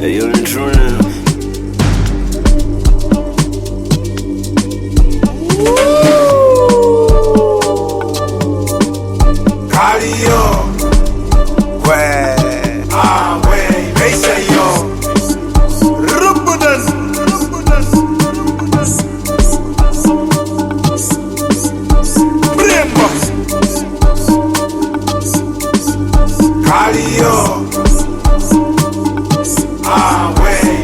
Hey, yo, the true now. Cardio, Meisha yo, Rubudan, Brembo, Cardio,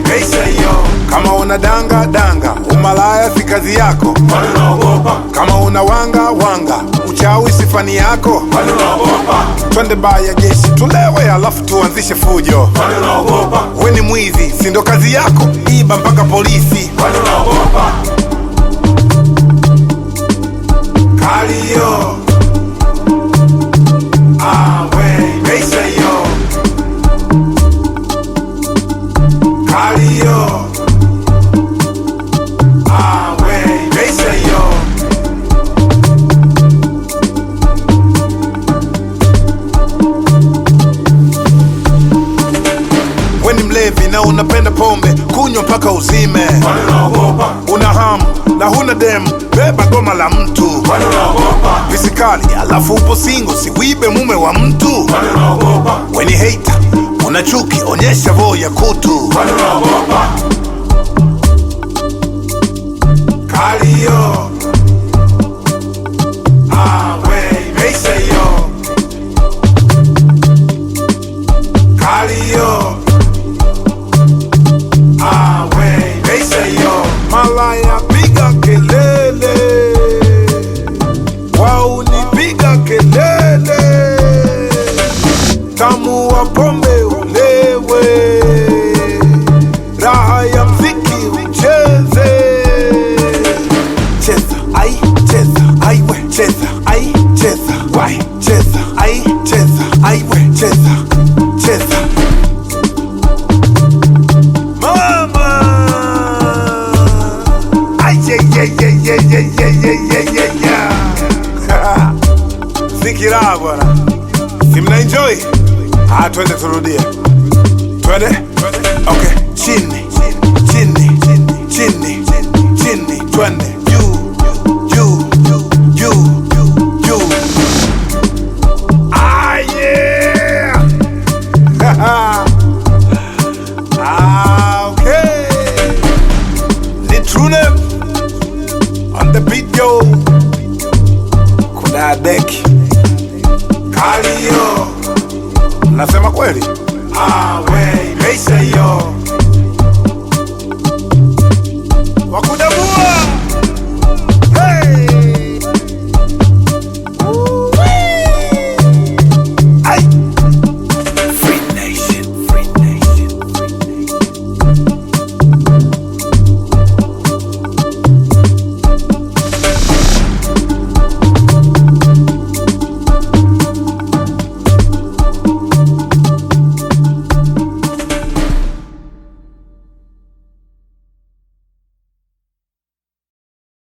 Meisha yo. Kama una danga, umalaya si kazi yako. Kama una wanga, uchawi si fani yako. Twende baya jeshi tulewe, alafu tuanzishe fujo. We ni mwizi, si ndo kazi yako? Iba mpaka polisi. Cardio, Meisha yo. Cardio, Meisha yo. We ni mlevi na unapenda pombe, kunywa mpaka uzime. Una hamu na huna demu, beba goma la mtu. Pisikali alafu upo singo, siwibe mume wa mtu. We ni hater, una chuki, onyesha vo ya kutu. Cardio, Meisha yo. Cardio, Meisha yo. Malaya piga kelele, waunipiga kelele. Tamu wa pombe ulewe, raha ya mziki ucheze. Cheza, ai, cheza, ai we, cheza, ai, cheza, wai, cheza, ai, cheza, ai we, cheza, cheza. Mama, ai, yeah. Zikira bwana, si mna enjoy? Twende turudie, twende. Okay, chini, twende. Okay, the true name on the beat yo. Kuna deki Cardio, nasema kweli? Meisha yo.